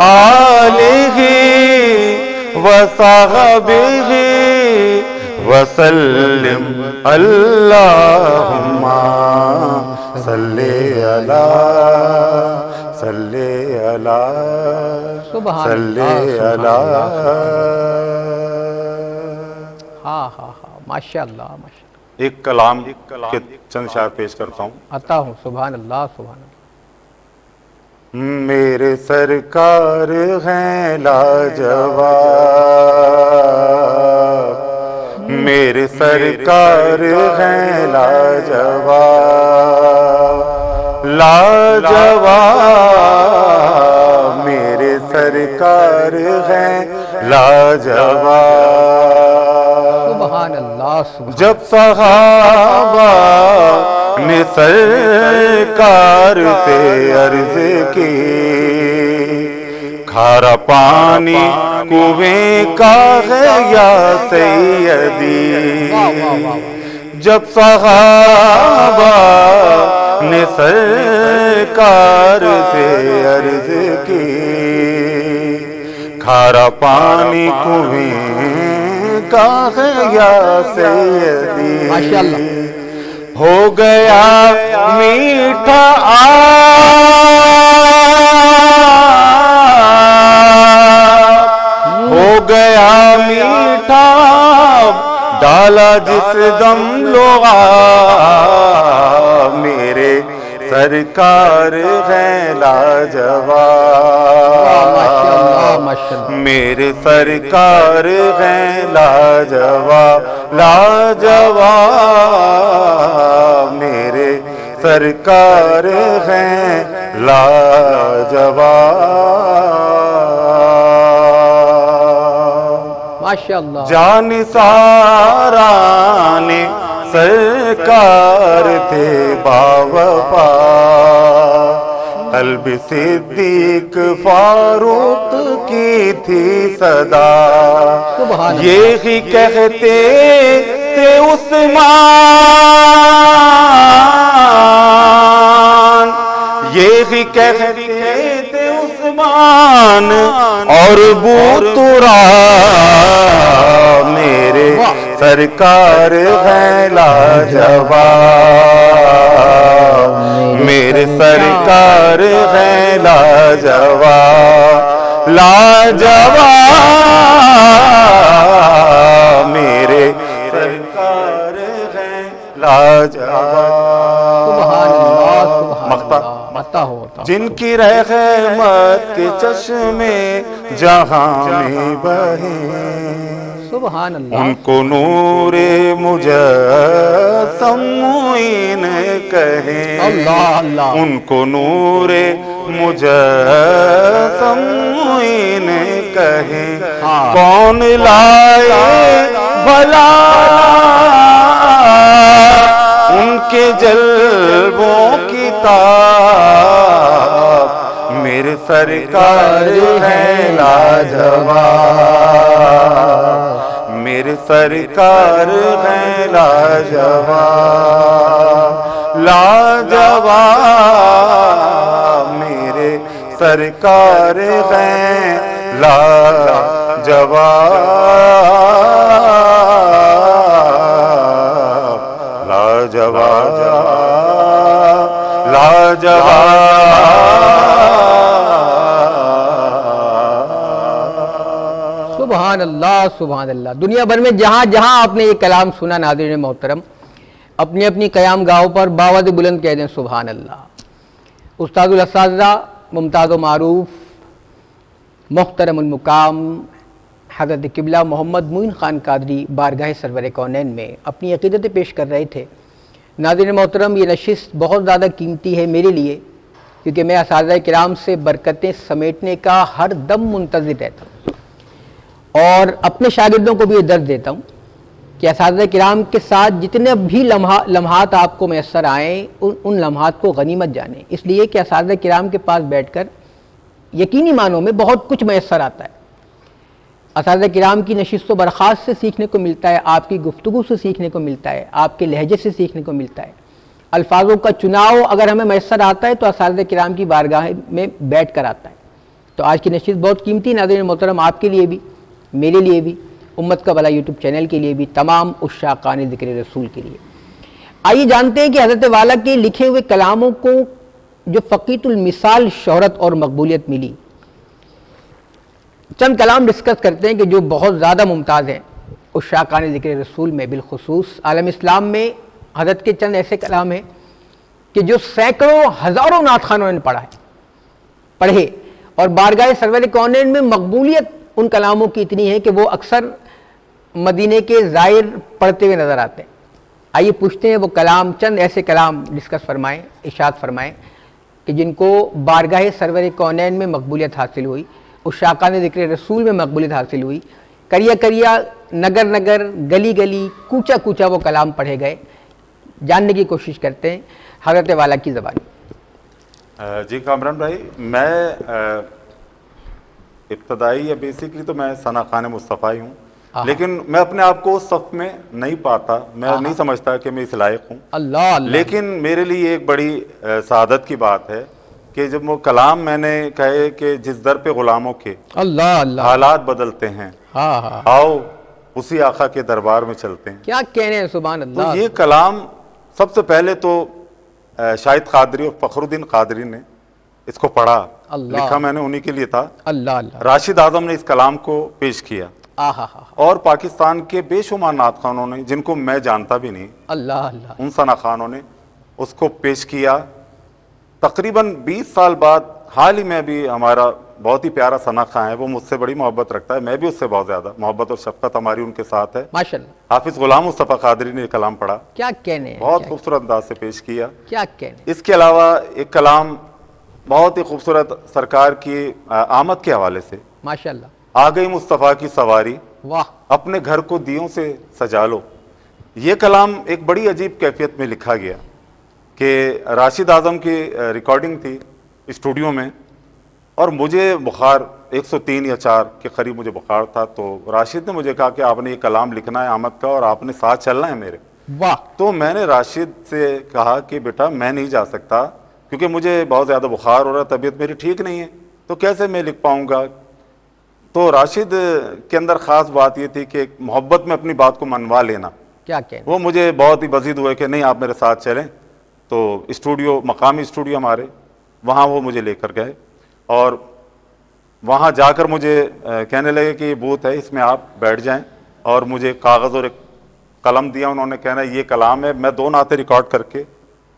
آلہ وصحبہ وسلم اللہم صلی علی صلی علی صلی علی. ہاں ہاں ہاں، ماشاء اللہ ماشاء اللہ. ایک کلام کے چند شعر پیش کرتا ہوں. عطا ہوں. سبحان اللہ سبحان اللہ. میرے سرکار ہیں لاجواب، میرے سرکار ہیں لاجواب، لاجواب میرے سرکار ہیں لاجواب. سبحان اللہ سبحان. جب صحابہ نے سرکار سے عرض کی، کھارا پانی کنویں کا ہے یا سیدی. جب صحابہ نے سرکار سے عرض کی، کھارا پانی کنویں کا ہے یا سیدی. ماشاءاللہ. ہو گیا میٹھا ہو گیا میٹھا ڈالا جس دم لعاب، میرے سرکار ہیں لاجواب، میرے سرکار ہیں لاجواب، لاجواب میرے سرکار ہیں لاجواب. ماشاءاللہ. جانثاران سرکار تھے باوفا، قلب صدیق فاروق کی تھی صدا. یہی کہتے تھے عثمان، یہی کہتے تھے عثمان اور ابو تراب، میرے سرکار ہیں لاجواب، میرے سرکار ہیں لاجواب، لاجواب میرے سرکار ہیں لاجواب. سبحان اللہ سبحان مقطع. اللہ. عطا ہو. جن کی رحمت کے چشمے جہاں میں بہے، سبحان اللہ. ان کو نور مجسم معین کہیں، اللہ اللہ. ان کو نور مجسم معین کہیں. کون لائے بھلا ان کے جلووں کی تاب، میرے سرکار ہیں لاجواب، میرے سرکار ہیں لاجواب، لاجواب میرے سرکار ہیں لاجواب، لاجواب لاجواب. سبحان اللہ سبحان اللہ. دنیا بھر میں جہاں جہاں آپ نے یہ کلام سنا ناظرین محترم، اپنی اپنی قیام گاہوں پر باواد بلند کہہ دیں سبحان اللہ. استاد الاساتذہ ممتاز و معروف محترم المقام حضرت قبلہ محمد معین خان قادری بارگاہ سرور کونین میں اپنی عقیدتیں پیش کر رہے تھے. ناظرین محترم، یہ نشست بہت زیادہ قیمتی ہے میرے لیے، کیونکہ میں اساتذہ کرام سے برکتیں سمیٹنے کا ہر دم منتظر رہتا ہوں، اور اپنے شاگردوں کو بھی یہ درد دیتا ہوں کہ اساتذہ کرام کے ساتھ جتنے بھی لمحات آپ کو میسر آئیں ان لمحات کو غنیمت جانیں، اس لیے کہ اساتذہ کرام کے پاس بیٹھ کر یقینی معنوں میں بہت کچھ میسر آتا ہے. اساتذہ کرام کی نشست و برخاست سے سیکھنے کو ملتا ہے، آپ کی گفتگو سے سیکھنے کو ملتا ہے، آپ کے لہجے سے سیکھنے کو ملتا ہے. الفاظوں کا چناؤ اگر ہمیں میسر آتا ہے تو اساتذہ کرام کی بارگاہ میں بیٹھ کر آتا ہے. تو تو آج کی نشست بہت قیمتی ناظرین محترم، آپ کے لیے بھی، میرے لیے بھی، امت کا بھلا یوٹیوب چینل کے لیے بھی، تمام عشاقان ذکر رسول کے لیے۔ آئیے جانتے ہیں کہ حضرت والا کے لکھے ہوئے کلاموں کو جو فقیت المثال شہرت اور مقبولیت ملی، چند کلام ڈسکس کرتے ہیں کہ جو بہت زیادہ ممتاز ہیں عشاقان ذکر رسول میں، بالخصوص عالم اسلام میں حضرت کے چند ایسے کلام ہیں کہ جو سینکڑوں ہزاروں نعت خانوں نے پڑھے، اور بارگاہ سرور کونین میں مقبولیت ان کلاموں کی اتنی ہے کہ وہ اکثر مدینے کے زائر پڑھتے ہوئے نظر آتے ہیں۔ آئیے پوچھتے ہیں وہ کلام، چند ایسے کلام ڈسکس فرمائیں، ارشاد فرمائیں کہ جن کو بارگاہ سرور کونین میں مقبولیت حاصل ہوئی، عشاقان ذکر رسول میں مقبولیت حاصل ہوئی، کریا کریا، نگر نگر، گلی گلی، کوچا کوچا وہ کلام پڑھے گئے۔ جاننے کی کوشش کرتے ہیں حضرت والا کی زبانی۔ جی کامران بھائی، میں ابتدائی یا بیسکلی تو میں ثنا خان مصطفیٰ ہی ہوں، لیکن میں اپنے آپ کو اس صف میں نہیں پاتا، میں نہیں سمجھتا کہ میں اس لائق ہوں۔ اللہ اللہ، لیکن میرے لیے ایک بڑی سعادت کی بات ہے کہ جب وہ کلام میں نے کہے کہ جس در پہ غلاموں کے اللہ اللہ، حالات بدلتے ہیں، ہاں ہاں، آؤ اسی آقا کے دربار میں چلتے ہیں۔ کیا کہنے ہیں، سبحان تو اللہ۔ یہ کلام سب سے پہلے تو شاہد قادری اور فخر الدین قادری نے اس کو پڑھا، اللہ، لکھا میں نے انہی کے لیے تھا۔ اللہ اللہ، راشد اعظم نے اس کلام کو پیش کیا، آہا ہا، اور پاکستان کے بے شمار نعت خوانوں نے، جن کو میں جانتا بھی نہیں، اللہ اللہ، ان ثنا خانوں نے اس کو پیش کیا۔ تقریباً 20 سال بعد حال ہی میں ابھی ہمارا بہت ہی پیارا ثنا خان ہے، وہ مجھ سے بڑی محبت رکھتا ہے، میں بھی اس سے بہت زیادہ محبت اور شفقت ہماری ان کے ساتھ ہے۔ ماشاءاللہ، حافظ غلام مصطفیٰ قادری نے یہ کلام پڑھا، کیا کہنے ہیں، بہت خوبصورت انداز سے پیش کیا۔ کیا کہنے، اس کے علاوہ ایک کلام بہت ہی خوبصورت سرکار کی آمد کے حوالے سے، ماشاءاللہ، آ گئی مصطفیٰ کی سواری، واہ، اپنے گھر کو دیوں سے سجا لو۔ یہ کلام ایک بڑی عجیب کیفیت میں لکھا گیا کہ راشد اعظم کی ریکارڈنگ تھی اسٹوڈیو میں، اور مجھے بخار 103 یا 4 کے قریب مجھے بخار تھا، تو راشد نے مجھے کہا کہ آپ نے یہ کلام لکھنا ہے آمد کا، اور آپ نے ساتھ چلنا ہے میرے۔ واہ، تو میں نے راشد سے کہا کہ بیٹا میں نہیں جا سکتا، کیونکہ مجھے بہت زیادہ بخار ہو رہا ہے، طبیعت میری ٹھیک نہیں ہے، تو کیسے میں لکھ پاؤں گا۔ تو راشد کے اندر خاص بات یہ تھی کہ محبت میں اپنی بات کو منوا لینا، کیا کہنے، وہ مجھے بہت ہی بزید ہوئے کہ نہیں آپ میرے ساتھ چلیں۔ تو اسٹوڈیو، مقامی اسٹوڈیو ہمارے، وہاں وہ مجھے لے کر گئے، اور وہاں جا کر مجھے کہنے لگے کہ یہ بوتھ ہے، اس میں آپ بیٹھ جائیں، اور مجھے کاغذ اور ایک قلم دیا، انہوں نے کہنا یہ کلام ہے، میں 2 نعتیں ریکارڈ کر کے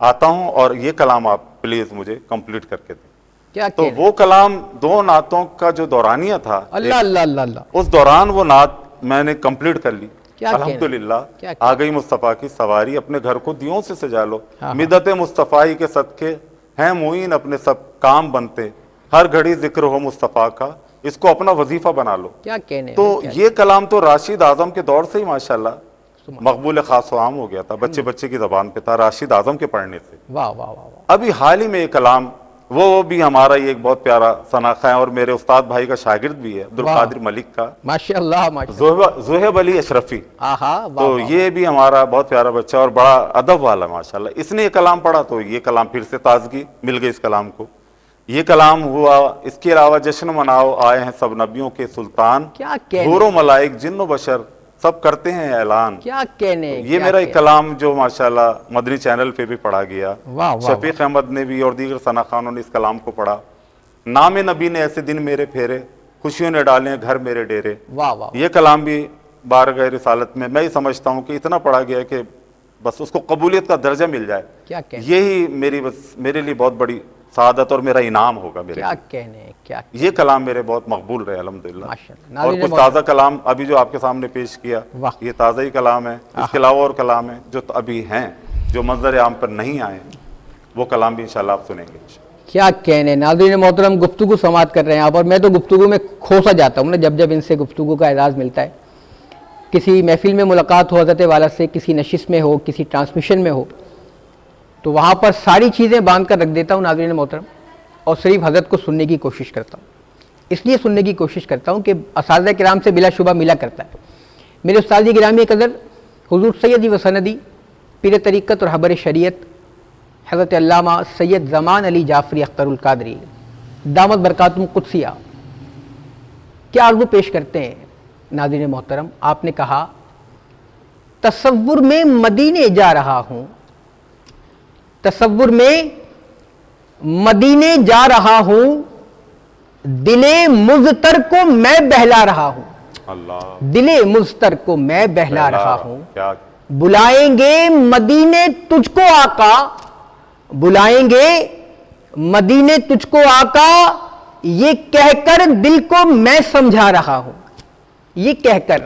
آتا ہوں، اور یہ کلام آپ پلیز مجھے کمپلیٹ کر کے دیں۔ کیا تو کہنے، وہ کلام 2 نعتوں کا جو دورانیہ تھا، اللہ اللہ اللہ اللہ، اس دوران وہ نعت میں نے کمپلیٹ کر لی۔ کیا کہنے، الحمدللہ، کیا آ گئی مصطفیٰ کی سواری، اپنے گھر کو دیوں سے سجا لو، ہاں، مدت مصطفیٰ ہی کے صدقے ہیں معین اپنے سب کام بنتے، ہر گھڑی ذکر ہو مصطفیٰ کا، اس کو اپنا وظیفہ بنا لو۔ کیا کہنے، تو یہ کلام تو راشد اعظم کے دور سے ہی ماشاءاللہ مقبول خاص و عام ہو گیا تھا، بچے بچے کی زبان پہ تھا راشد اعظم کے پڑھنے سے۔ واہ واہ واہ واہ، ابھی حال ہی میں یہ کلام، وہ بھی ہمارا یہ ایک بہت پیارا ثنا خان ہے، اور میرے استاد بھائی کا شاگرد بھی ہے، عبدالقادر ملک کا، ماشاءاللہ ماشاءاللہ، زہیب علی اشرفی۔ آہا، واہ تو یہ بھی ہمارا بہت پیارا بچہ اور بڑا ادب والا ماشاءاللہ، اس نے یہ کلام پڑھا تو یہ کلام پھر سے تازگی مل گئی اس کلام کو۔ یہ کلام ہوا۔ اس کے علاوہ جشن مناؤ آئے ہیں سب نبیوں کے سلطان، کیا کہنے، حور و ملائک جن و بشر سب کرتے ہیں اعلان۔ کیا کہنے، یہ میرا ایک کلام جو ماشاءاللہ مدنی چینل پہ بھی پڑھا گیا، واہ واہ، شفیق احمد نے بھی اور دیگر ثنا خانوں نے اس کلام کو پڑھا۔ نام نبی نے ایسے دن میرے پھیرے، خوشیوں نے ڈالے گھر میرے ڈیرے۔ واہ واہ، یہ کلام بھی بارگاہ رسالت میں میں ہی سمجھتا ہوں کہ اتنا پڑھا گیا کہ بس اس کو قبولیت کا درجہ مل جائے، کیا کہنے، یہی میرے لیے بہت بڑی سعادت اور میرا انعام ہوگا میرے کیا لیے۔ کہنے، کیا یہ کلام میرے بہت مقبول رہے الحمدللہ۔ ماشاءاللہ، اور ناظرین کچھ تازہ کلام ابھی جو آپ کے سامنے پیش کیا، واہ، یہ تازہ ہی کلام ہے۔ اس کے علاوہ اور کلام ہیں جو ابھی ہیں، جو منظر عام پر نہیں آئے، وہ کلام بھی انشاءاللہ آپ سنیں گے۔ کیا کہنے۔ ناظرین محترم، گفتگو سماعت کر رہے ہیں آپ، اور میں تو گفتگو میں کھوسا جاتا ہوں نا جب ان سے گفتگو کا اعزاز ملتا ہے۔ کسی محفل میں ملاقات ہو حضرت والا سے، کسی نشست میں ہو، کسی ٹرانسمیشن میں ہو، تو وہاں پر ساری چیزیں باندھ کر رکھ دیتا ہوں ناظرین محترم، اور صرف حضرت کو سننے کی کوشش کرتا ہوں۔ اس لیے سننے کی کوشش کرتا ہوں کہ اساتذہ کرام سے بلا شبہ ملا کرتا ہے۔ میرے استاد گرامی قدر حضور سیدی و سندی پیر طریقت اور حبر شریعت حضرت علامہ سید زمان علی جعفری اختر القادری دامت برکاتہم قدسیہ کیا عرض پیش کرتے ہیں ناظرین محترم؟ آپ نے کہا تصور میں مدینے جا رہا ہوں، تصور میں مدینے جا رہا ہوں، دل مضطر کو میں بہلا رہا ہوں، اللہ، دل مضطر کو میں بہلا رہا ہوں، کیا بلائیں گے مدینے تجھ کو آقا، بلائیں گے مدینے تجھ کو آقا، یہ کہہ کر دل کو میں سمجھا رہا ہوں، یہ کہہ کر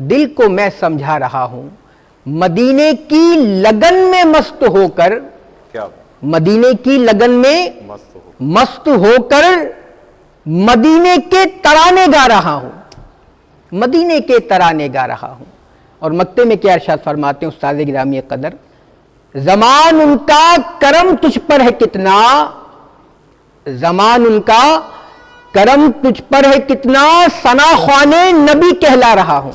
دل کو میں سمجھا رہا ہوں، مدینے کی لگن میں مست ہو کر، کیا مدینے کی لگن میں مست ہو، مست ہو کر مدینے کے ترانے گا رہا ہوں، مدینے کے ترانے گا رہا ہوں۔ اور مکتے میں کیا ارشاد فرماتے ہیں استاد گرامی قدر، زمان ان کا کرم تجھ پر ہے کتنا، زمان ان کا کرم تجھ پر ہے کتنا، ثنا خوان نبی کہلا رہا ہوں،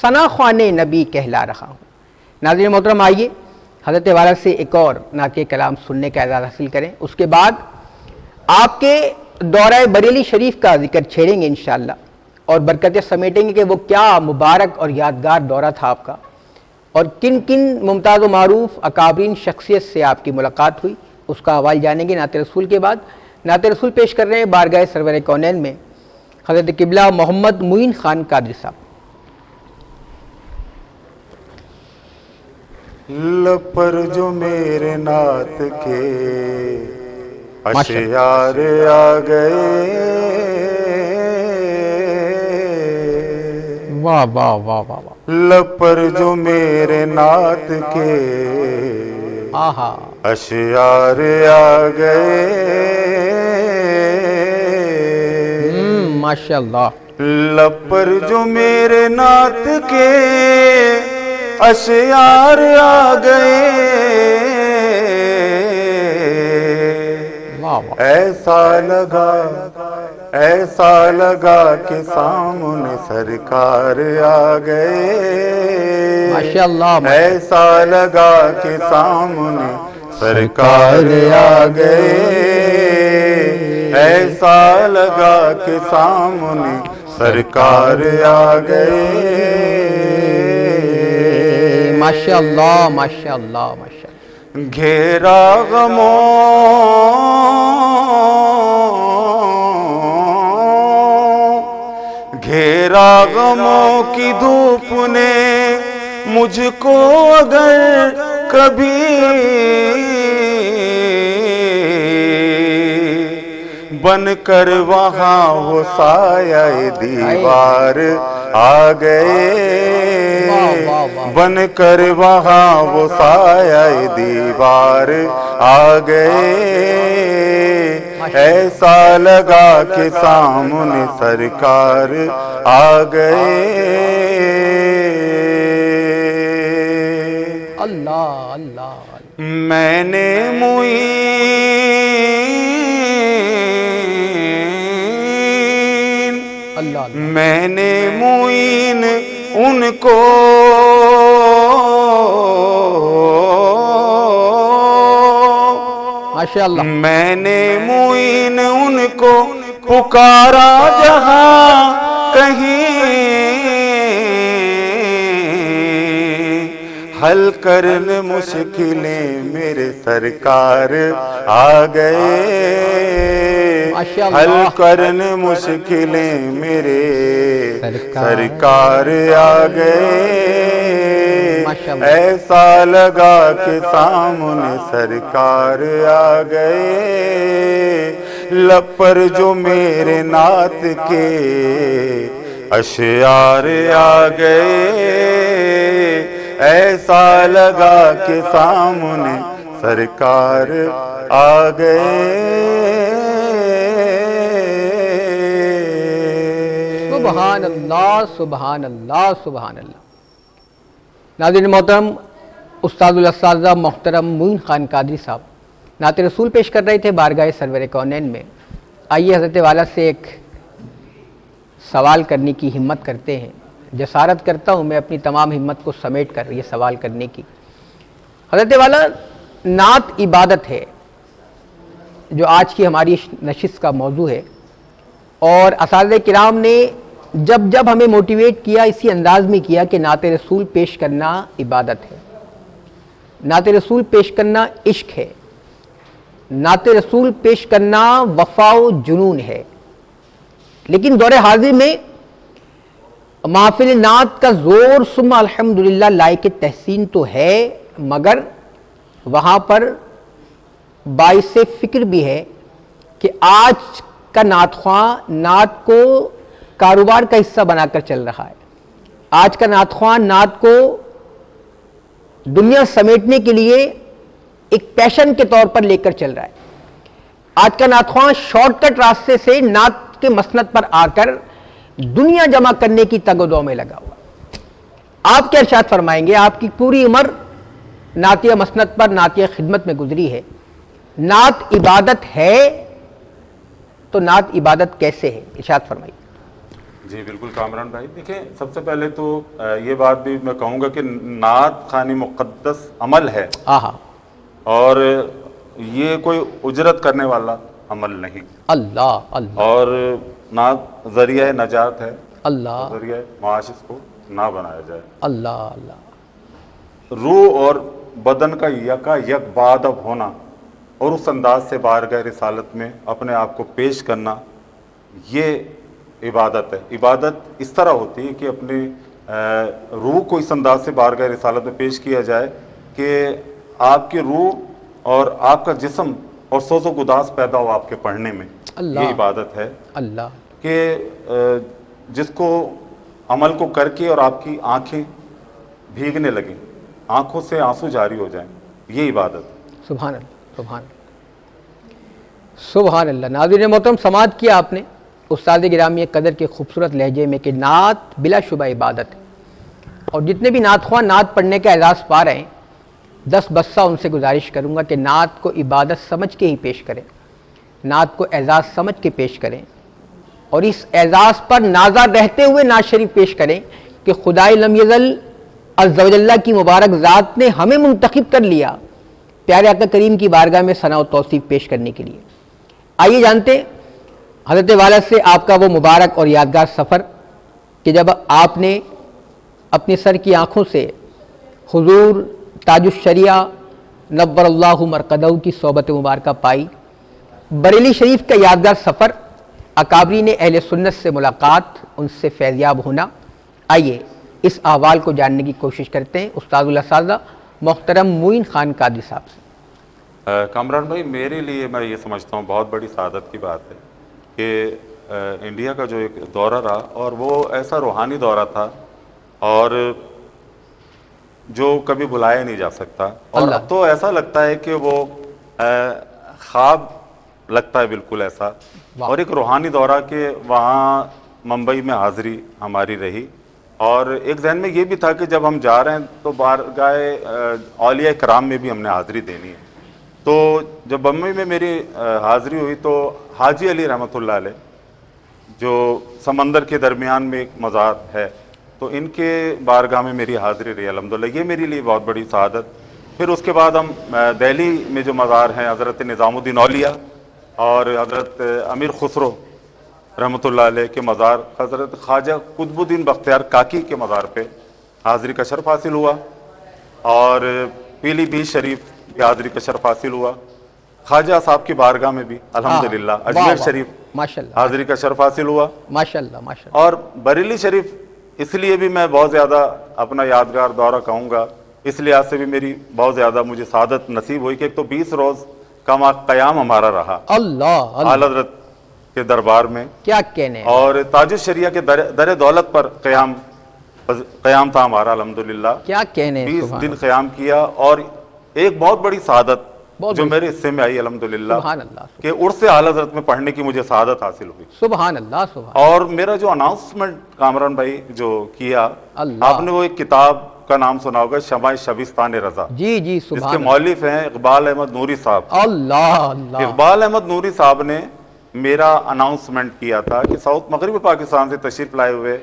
ثنا خوان نبی کہلا رہا ہوں۔ ناظرین محترم، آئیے حضرت والا سے ایک اور نعت کلام سننے کا اعزاز حاصل کریں، اس کے بعد آپ کے دورہ بریلی شریف کا ذکر چھیڑیں گے انشاءاللہ، اور برکتیں سمیٹیں گے کہ وہ کیا مبارک اور یادگار دورہ تھا آپ کا، اور کن کن ممتاز و معروف اکابرین شخصیت سے آپ کی ملاقات ہوئی، اس کا حوال جانیں گے نعت رسول کے بعد۔ نعت رسول پیش کر رہے ہیں بارگاہ سرور کونین میں حضرت قبلہ محمد معین خان قادری صاحب۔ لب پر جو میرے نعت کے اشعار آ گئے، واہ واہ واہ واہ واہ، لب پر جو میرے نعت کے آہا، اشعار آ گئے، ماشاءاللہ، لب پر جو میرے نعت کے اشعار آ گئے، واہ واہ، ایسا لگا کہ سامنے سرکار آ گئے، ماشاءاللہ، ایسا لگا کہ سامنے سرکار آ گئے، ایسا لگا کہ سامنے سرکار آ گئے، ماشاءاللہ ماشاءاللہ ماشاءاللہ، گھیرا غموں کی دھوپ نے مجھ کو اگر کبھی بن کر وہاں وہ سایہ دیوار آ گئے، بن کر وہاں وہ سایہ دیوار آ گئے، ایسا لگا کہ سامنے سرکار آ گئے، اللہ اللہ، میں نے میں نے معین ان کو ماشاءاللہ، میں نے معین ان کو پکارا جہاں کہیں حل کرنے مشکلیں میرے سرکار آ گئے، حل کرنے مشکلیں میرے سرکار آ گئے، ایسا لگا کہ سامنے سرکار آ گئے، لب پر جو میرے نعت کے اشعار آ گئے، ایسا لگا کہ سامنے سرکار آ گئے، سبحان اللہ سبحان اللہ سبحان اللہ۔ ناظرین محترم، استاد الاساتذہ محترم معین خان قادری صاحب نعت رسول پیش کر رہے تھے بارگاہ سرور کونین میں۔ آئیے حضرت والا سے ایک سوال کرنے کی ہمت کرتے ہیں، جسارت کرتا ہوں میں اپنی تمام ہمت کو سمیٹ کر یہ سوال کرنے کی۔ حضرت والا، نعت عبادت ہے جو آج کی ہماری نشست کا موضوع ہے، اور اساتذہ کرام نے جب جب ہمیں موٹیویٹ کیا اسی انداز میں کیا کہ نعت رسول پیش کرنا عبادت ہے، نعت رسول پیش کرنا عشق ہے، نعت رسول پیش کرنا وفا و جنون ہے۔ لیکن دور حاضر میں محافل نعت کا زور ثم الحمدللہ لائق تحسین تو ہے، مگر وہاں پر باعث فکر بھی ہے کہ آج کا نعت خواں نعت کو کاروبار کا حصہ بنا کر چل رہا ہے۔ آج کا نعت خواں نعت کو دنیا سمیٹنے کے لیے ایک پیشن کے طور پر لے کر چل رہا ہے۔ آج کا نعت خواں شارٹ کٹ راستے سے نعت کے مسند پر آ کر دنیا جمع کرنے کی تگ و دو میں لگا ہوا۔ آپ کیا ارشاد فرمائیں گے؟ آپ کی پوری عمر نعتیہ مسند پر نعتیہ خدمت میں گزری ہے، نعت عبادت ہے تو نعت عبادت کیسے ہے؟ ارشاد فرمائیے۔ جی بالکل کامران بھائی، دیکھیں سب سے پہلے تو یہ بات بھی میں کہوں گا کہ نعت خوانی مقدس عمل ہے، آہا، اور یہ کوئی اجرت کرنے والا عمل نہیں، اللہ اللہ اور نعت ذریعہ نجات ہے، اللہ ذریعہ معاش اس کو نہ بنایا جائے۔ اللہ اللہ، روح اور بدن کا یکا یک بادب ہونا اور اس انداز سے بارگاہ رسالت میں اپنے آپ کو پیش کرنا، یہ عبادت ہے۔ عبادت اس طرح ہوتی ہے کہ اپنی روح کو اس انداز سے بارگاہ رسالت میں پیش کیا جائے کہ آپ کی روح اور آپ کا جسم اور سوز و گداز پیدا ہو آپ کے پڑھنے میں، اللہ یہ عبادت ہے اللہ، کہ جس کو عمل کو کر کے اور آپ کی آنکھیں بھیگنے لگیں، آنکھوں سے آنسو جاری ہو جائیں، یہ عبادت ہے۔ سبحان اللہ سبحان اللہ سبحان اللہ۔ ناظرین محترم، سماعت کیا آپ نے استاد گرامی قدر کے خوبصورت لہجے میں کہ نعت بلا شبہ عبادت ہے، اور جتنے بھی نعت خواہ نعت پڑھنے کا اعزاز پا رہے ہیں، دس بسہ ان سے گزارش کروں گا کہ نعت کو عبادت سمجھ کے ہی پیش کریں، نعت کو اعزاز سمجھ کے پیش کریں، اور اس اعزاز پر نازا رہتے ہوئے نعت شریف پیش کریں کہ خدائے لم یزل عز و جل کی مبارک ذات نے ہمیں منتخب کر لیا پیارے آقا کریم کی بارگاہ میں ثنا و توصیف پیش کرنے کے لیے۔ آئیے جانتے ہیں حضرت والد سے آپ کا وہ مبارک اور یادگار سفر کہ جب آپ نے اپنے سر کی آنکھوں سے حضور تاج الشریعہ نور اللہ مرقدہ کی صحبت مبارکہ پائی، بریلی شریف کا یادگار سفر، اکابرین اہل سنت سے ملاقات، ان سے فیضیاب ہونا۔ آئیے اس احوال کو جاننے کی کوشش کرتے ہیں استاد الاساتذہ محترم معین خان قادری صاحب سے۔ کامران بھائی، میرے لیے میں یہ سمجھتا ہوں بہت بڑی سعادت کی بات ہے کہ انڈیا کا جو ایک دورہ رہا، اور وہ ایسا روحانی دورہ تھا اور جو کبھی بلایا نہیں جا سکتا، اور اب تو ایسا لگتا ہے کہ وہ خواب لگتا ہے بالکل ایسا، اور ایک روحانی دورہ کہ وہاں ممبئی میں حاضری ہماری رہی، اور ایک ذہن میں یہ بھی تھا کہ جب ہم جا رہے ہیں تو بارگاہ اولیاء کرام میں بھی ہم نے حاضری دینی ہے۔ تو جب بمبئی میں میری حاضری ہوئی تو حاجی علی رحمۃ اللہ علیہ، جو سمندر کے درمیان میں ایک مزار ہے، تو ان کے بارگاہ میں میری حاضری رہی الحمدللہ، یہ میرے لیے بہت بڑی سعادت۔ پھر اس کے بعد ہم دہلی میں جو مزار ہیں حضرت نظام الدین اولیاء اور حضرت امیر خسرو رحمۃ اللہ علیہ کے مزار، حضرت خواجہ قطب الدین بختیار کاکی کے مزار پہ حاضری کا شرف حاصل ہوا، اور پیلی بھیت شریف کی حاضری کا شرف حاصل ہوا، خواجہ صاحب کی بارگاہ میں بھی الحمدللہ اجمیر شریف ماشاءاللہ حاضری کا شرف حاصل ہوا، ماشاءاللہ ماشاءاللہ، اور بریلی شریف اس لیے بھی میں بہت زیادہ اپنا یادگار دورہ کہوں گا، اس لحاظ سے بھی میری بہت زیادہ مجھے سعادت نصیب ہوئی کہ ایک تو 20 روز کا قیام ہمارا رہا اللہ اعلیٰ حضرت کے دربار میں، کیا کہنے ہیں، اور تاج الشریعہ کے در دولت پر قیام تھا ہمارا الحمدللہ، کیا کہنے ہیں، 20 دن قیام کیا، اور ایک بہت بڑی سعادت جو میرے حصے میں آئی الحمدللہ سبحان اللہ کہ عرس سے اعلیٰ حضرت میں پڑھنے کی مجھے سعادت حاصل ہوئی۔ سبحان اللہ سبحان اور میرا جو اناؤنسمنٹ کامران بھائی جو کیا، اللہ، آپ نے وہ ایک کتاب کا نام سنا ہوگا، شمع شبستان رضا، جی جی جس کے سبحان مؤلف ہیں اقبال احمد نوری صاحب۔ اللہ اللہ، اقبال احمد نوری صاحب نے میرا اناؤنسمنٹ کیا تھا کہ ساؤتھ مغربی پاکستان سے تشریف لائے ہوئے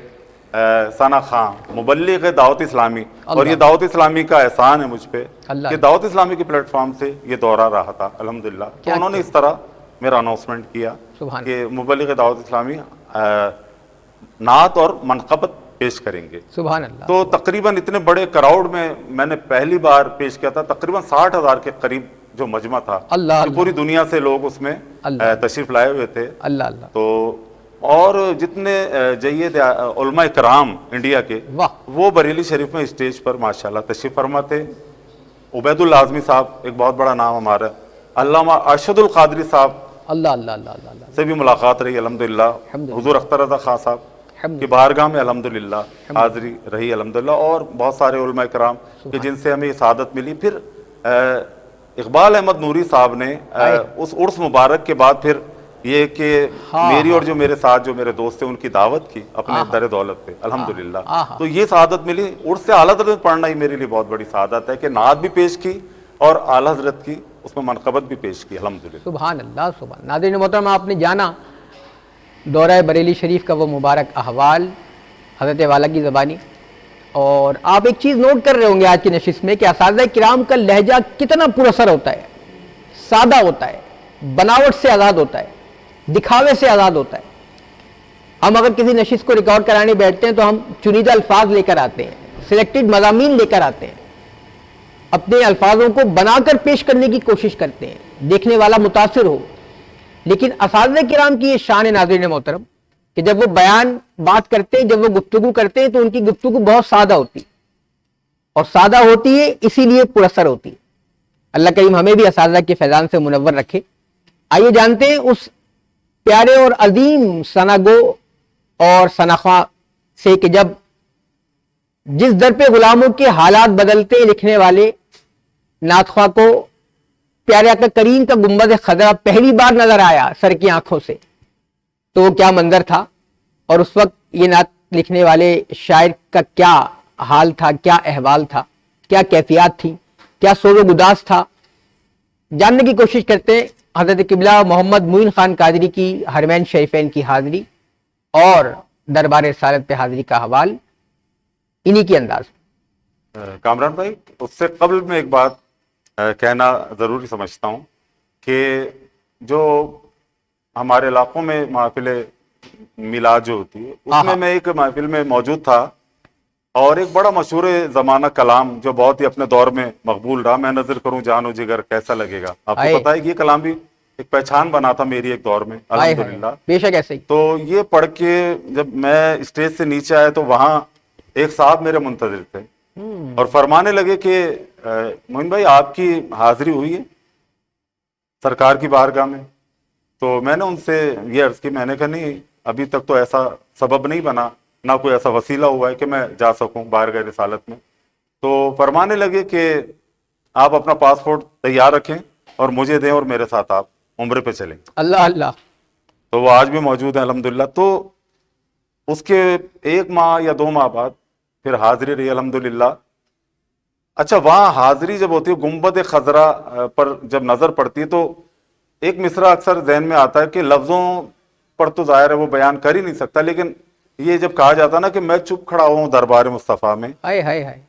ثنا خان مبلغ دعوت اسلامی، اور یہ دعوت اسلامی کا احسان ہے مجھ پہ اللہ، کہ دعوت اسلامی کے پلیٹ فارم سے یہ دورہ رہا تھا الحمدللہ، تو انہوں نے اس طرح میرا اناؤنسمنٹ کیا سبحان کہ مبلغ دعوت اسلامی نعت اور منقبت پیش کریں گے. سبحان اللہ. تو تقریباً اتنے بڑے کراؤڈ میں نے پہلی بار پیش کیا تھا, تقریباً 60,000 کے قریب جو مجمع تھا, اللہ کہ پوری دنیا سے لوگ اس میں تشریف لائے ہوئے تھے. اللہ اللہ. تو اور جتنے جید علماء کرام انڈیا کے, واہ وہ بریلی شریف میں اسٹیج پر ماشاءاللہ تشریف فرما تھے. عبید اللہ اعظمی صاحب ایک بہت بڑا نام ہمارا, علامہ ارشد القادری صاحب اللہ اللہ اللہ اللہ اللہ. سے بھی ملاقات رہی الحمدللہ. حضور اختر رضا خان صاحب کی بارگاہ میں الحمدللہ حاضری رہی الحمدللہ, اور بہت سارے علماء کرام کہ جن سے ہمیں سعادت ملی. پھر اقبال احمد نوری صاحب نے اس عرس مبارک کے بعد پھر یہ کہ میری اور جو میرے ساتھ جو میرے دوست تھے ان کی دعوت کی اپنے در دولت پہ الحمدللہ. تو یہ سعادت ملی. عرس سے اعلیٰ حضرت میں پڑھنا ہی میرے لیے بہت بڑی سعادت ہے کہ نعت بھی پیش کی اور اعلیٰ حضرت کی اس میں منقبت بھی پیش کی الحمدللہ. سبحان اللہ سبحان. ناظرین محترم, آپ نے جانا دورہ بریلی شریف کا وہ مبارک احوال حضرت والا کی زبانی, اور آپ ایک چیز نوٹ کر رہے ہوں گے آج کی نشست میں کہ اساتذہ کرام کا لہجہ کتنا پر اثر ہوتا ہے, سادہ ہوتا ہے, بناوٹ سے آزاد ہوتا ہے, دکھاوے سے آزاد ہوتا ہے. ہم اگر کسی نشست کو ریکارڈ کرانے بیٹھتے ہیں تو ہم چنیدہ الفاظ لے کر آتے ہیں, سلیکٹڈ مضامین لے کر آتے ہیں, اپنے الفاظوں کو بنا کر پیش کرنے کی کوشش کرتے ہیں, دیکھنے والا متاثر ہو. لیکن اساتذہ کرام کی یہ شان ہے ناظرین محترم کہ جب وہ بیان بات کرتے ہیں, جب وہ گفتگو کرتے ہیں تو ان کی گفتگو بہت سادہ ہوتی ہے, اور سادہ ہوتی ہے اسی لیے پر اثر ہوتی ہے. اللہ کریم ہمیں بھی اساتذہ کے فیضان سے منور رکھے. آئیے جانتے ہیں اس پیارے اور عظیم ثناگو اور ثناخواں سے کہ جب جس در پہ غلاموں کے حالات بدلتے لکھنے والے نعت خواں کو پیارے آقا کریم کا گنبد خضرا پہلی بار نظر آیا سر کی آنکھوں سے, تو وہ کیا منظر تھا, اور اس وقت یہ نعت لکھنے والے شاعر کا کیا حال تھا, کیا احوال تھا, کیا کیفیات تھی, کیا سوز و گداز تھا. جاننے کی کوشش کرتے ہیں حضرت قبلہ محمد معین خان قادری کی حرمین شریفین کی حاضری اور دربار رسالت پہ حاضری کا حوال انہی کی انداز. کامران بھائی, اس سے قبل میں ایک بات کہنا ضروری سمجھتا ہوں کہ جو ہمارے علاقوں میں محفل میلاد جو ہوتی ہے اس میں ایک محفل میں موجود تھا, اور ایک بڑا مشہور زمانہ کلام جو بہت ہی اپنے دور میں مقبول رہا, میں نظر کروں جانو جگر کیسا لگے گا. آپ کو پتا ہے کہ یہ کلام بھی ایک پہچان بنا تھا میری ایک دور میں الحمدللہ. بے شک ایسے ہی. تو یہ پڑھ کے جب میں اسٹیج سے نیچے آیا تو وہاں ایک صاحب میرے منتظر تھے اور فرمانے لگے کہ معین بھائی آپ کی حاضری ہوئی ہے سرکار کی بارگاہ میں. تو میں نے ان سے یہ عرض کی, میں نے کہا نہیں ابھی تک تو ایسا سبب نہیں بنا, نہ کوئی ایسا وسیلہ ہوا ہے کہ میں جا سکوں بارگاہ رسالت میں. تو فرمانے لگے کہ آپ اپنا پاسپورٹ تیار رکھیں اور مجھے دیں اور میرے ساتھ آپ عمرے پہ چلیں. اللہ اللہ. تو وہ آج بھی موجود ہیں الحمدللہ. تو اس کے 1 ماہ یا 2 ماہ بعد پھر حاضری رہی الحمدللہ. اچھا, وہاں حاضری جب ہوتی ہے گنبد خضرا پر جب نظر پڑتی ہے تو ایک مصرع اکثر ذہن میں آتا ہے کہ لفظوں پر تو ظاہر ہے وہ بیان کر ہی نہیں سکتا, لیکن یہ جب کہا جاتا نا کہ میں چپ کھڑا ہوا ہوں دربار مصطفیٰ میں,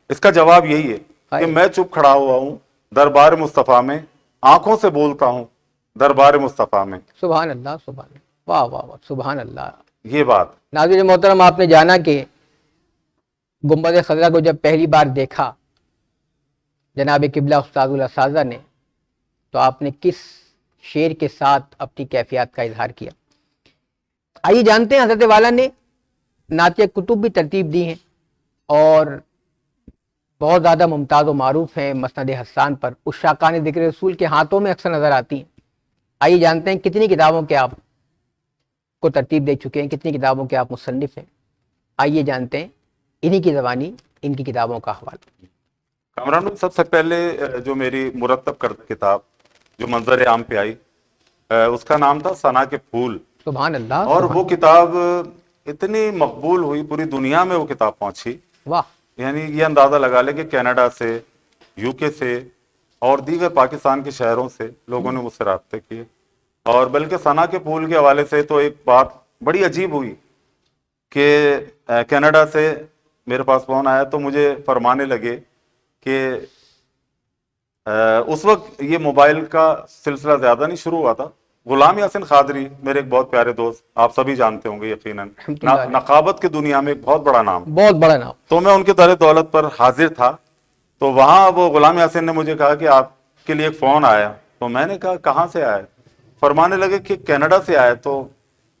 اس کا جواب یہی ہے کہ میں چپ کھڑا ہوا ہوں دربار مصطفیٰ میں, آنکھوں سے بولتا ہوں دربار مصطفیٰ میں. سبحان اللہ سبحان اللہ. واہ واہ واہ سبحان اللہ. یہ بات ناظرین محترم, آپ نے جانا کہ گنبد خضرا کو جب پہلی بار دیکھا جناب قبلہ استاد الاساتذہ نے تو آپ نے کس شعر کے ساتھ اپنی کیفیات کا اظہار کیا. آئیے جانتے ہیں حضرت والا نے نعتیہ کتب بھی ترتیب دی ہیں اور بہت زیادہ ممتاز و معروف ہیں مسند حسان پر, عشاقان ذکر رسول کے ہاتھوں میں اکثر نظر آتی ہیں. آئیے جانتے ہیں کتنی کتابوں کے آپ کو ترتیب دے چکے ہیں, کتنی کتابوں کے آپ مصنف ہیں. آئیے جانتے ہیں انہی کی زبانی ان کی کتابوں کا حوالہ. کامران, سب سے پہلے جو میری مرتب کردہ کتاب جو منظر عام پہ آئی اس کا نام تھا ثنا کے پھول. سبحان اللہ. اور وہ کتاب اتنی مقبول ہوئی, پوری دنیا میں وہ کتاب پہنچی. واہ. یعنی یہ اندازہ لگا لے کہ کینیڈا سے, یو کے سے اور دیگر پاکستان کے شہروں سے لوگوں نے مجھ سے رابطے کیے. اور بلکہ ثنا کے پھول کے حوالے سے تو ایک بات بڑی عجیب ہوئی کہ کینیڈا سے میرے پاس فون آیا تو مجھے فرمانے لگے کہ اس وقت یہ موبائل کا سلسلہ زیادہ نہیں شروع ہوا تھا, غلام یاسین قادری میرے ایک بہت پیارے دوست, آپ سبھی جانتے ہوں گے یقیناً, نقابت کی دنیا میں ایک بہت بڑا نام, بہت بڑا نام. تو میں ان کے در دولت پر حاضر تھا. تو وہاں وہ غلام یاسین نے مجھے کہا کہ آپ کے لیے ایک فون آیا. تو میں نے کہا کہاں سے آیا؟ فرمانے لگے کہ کینیڈا سے آیا. تو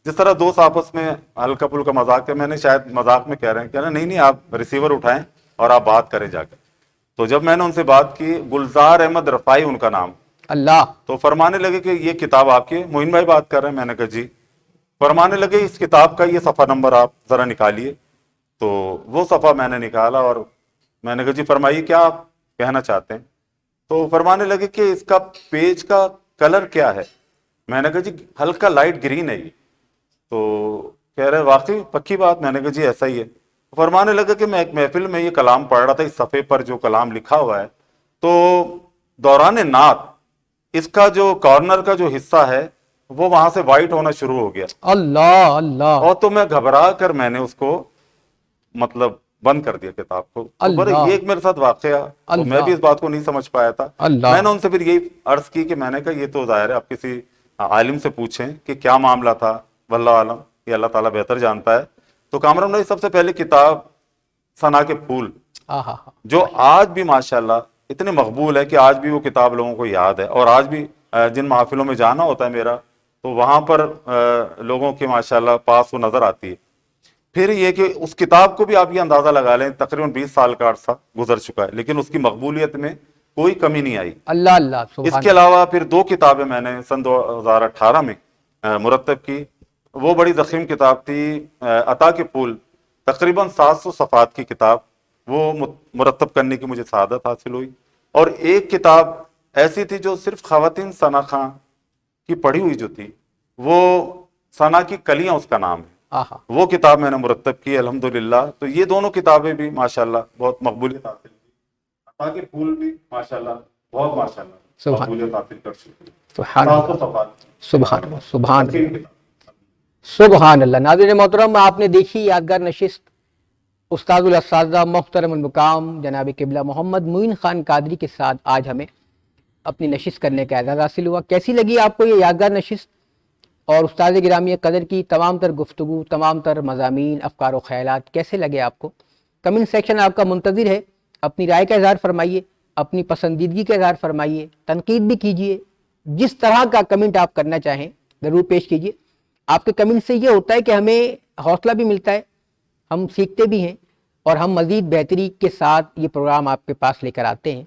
جس طرح دوست آپس میں ہلکا پھلکا مذاق ہے, میں نے شاید مذاق میں کہہ رہے ہیں, کہنا نہیں آپ ریسیور اٹھائیں اور آپ بات کریں جا کر. تو جب میں نے ان سے بات کی, گلزار احمد رفائی ان کا نام, اللہ. تو فرمانے لگے کہ یہ کتاب آپ کی, معین بھائی بات کر رہے ہیں؟ میں نے کہا جی. فرمانے لگے اس کتاب کا یہ صفحہ نمبر آپ ذرا نکالیے. تو وہ صفحہ میں نے نکالا اور میں نے کہا جی فرمائیے کیا آپ کہنا چاہتے ہیں. تو فرمانے لگے کہ اس کا پیج کا کلر کیا ہے؟ میں نے کہا جی ہلکا لائٹ گرین ہے یہ. تو کہہ رہے واقعی پکی بات؟ میں نے کہا جی ایسا ہی ہے. فرمانے لگا کہ میں ایک محفل میں یہ کلام پڑھ رہا تھا, اس صفحے پر جو کلام لکھا ہوا ہے, تو دوران نعت اس کا جو کارنر کا جو حصہ ہے وہ وہاں سے وائٹ ہونا شروع ہو گیا. اللہ اللہ. اور تو میں گھبرا کر میں نے اس کو مطلب بند کر دیا کتاب کو. یہ ایک میرے ساتھ واقعہ, تو میں بھی اس بات کو نہیں سمجھ پایا تھا. میں نے ان سے پھر یہی عرض کی کہ میں نے کہا یہ تو ظاہر ہے آپ کسی عالم سے پوچھیں کہ کیا معاملہ تھا, واللہ عالم, یہ اللہ تعالیٰ بہتر جانتا ہے. تو کامران بھائی سب سے پہلے کتاب ثنا کے پھول, جو آج بھی ماشاءاللہ اتنے مقبول ہے کہ آج بھی وہ کتاب لوگوں کو یاد ہے, اور آج بھی جن محافلوں میں جانا ہوتا ہے میرا, تو وہاں پر لوگوں کے ماشاءاللہ پاس وہ نظر آتی ہے. پھر یہ کہ اس کتاب کو بھی آپ یہ اندازہ لگا لیں تقریباً 20 سال کا عرصہ گزر چکا ہے, لیکن اس کی مقبولیت میں کوئی کمی نہیں آئی. اللہ اللہ. اس کے علاوہ پھر 2 کتابیں میں نے سن 2018 میں مرتب کی. وہ بڑی ضخیم کتاب تھی, عطا کے پھول, تقریباً 700 صفحات کی کتاب, وہ مرتب کرنے کی مجھے سعادت حاصل ہوئی. اور ایک کتاب ایسی تھی جو صرف خواتین ثنا خان کی پڑھی ہوئی جو تھی, وہ ثنا کی کلیاں اس کا نام ہے, وہ کتاب میں نے مرتب کی الحمدللہ. تو یہ دونوں کتابیں بھی ماشاءاللہ بہت مقبولیت حاصل کی. عطا کے پھول بھی ماشاءاللہ بہت ماشاءاللہ مقبولیت حاصل کر چکی. سبحان اللہ سبحان اللہ سبحان اللہ سبحان اللہ. ناظرین محترم, آپ نے دیکھی یادگار نشست استاد الاساتذہ محترم المقام جناب قبلہ محمد معین خان قادری کے ساتھ آج ہمیں اپنی نشست کرنے کا اعزاز حاصل ہوا. کیسی لگی آپ کو یہ یادگار نشست اور استاد گرامی قدر کی تمام تر گفتگو, تمام تر مضامین, افکار و خیالات کیسے لگے آپ کو؟ کمنٹ سیکشن آپ کا منتظر ہے. اپنی رائے کا اظہار فرمائیے, اپنی پسندیدگی کا اظہار فرمائیے, تنقید بھی کیجیے, جس طرح کا کمنٹ آپ کرنا چاہیں ضرور پیش کیجیے. آپ کے کمنٹ سے یہ ہوتا ہے کہ ہمیں حوصلہ بھی ملتا ہے, ہم سیکھتے بھی ہیں, اور ہم مزید بہتری کے ساتھ یہ پروگرام آپ کے پاس لے کر آتے ہیں.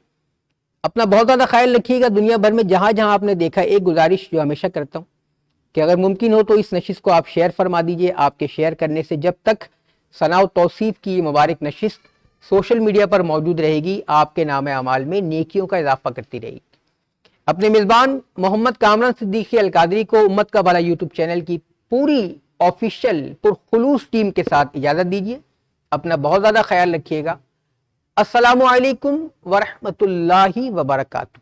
اپنا بہت زیادہ خیال رکھیے گا. دنیا بھر میں جہاں جہاں آپ نے دیکھا, ایک گزارش جو ہمیشہ کرتا ہوں کہ اگر ممکن ہو تو اس نشست کو آپ شیئر فرما دیجئے. آپ کے شیئر کرنے سے جب تک ثنا و توصیف کی یہ مبارک نشست سوشل میڈیا پر موجود رہے گی, آپ کے نام اعمال میں نیکیوں کا اضافہ کرتی رہے گی. اپنے میزبان محمد کامران صدیقی القادری کو امت کا بھلا یوٹیوب چینل کی پوری آفیشیل پرخلوص ٹیم کے ساتھ اجازت دیجیے. اپنا بہت زیادہ خیال رکھیے گا. السلام علیکم ورحمۃ اللہ وبرکاتہ.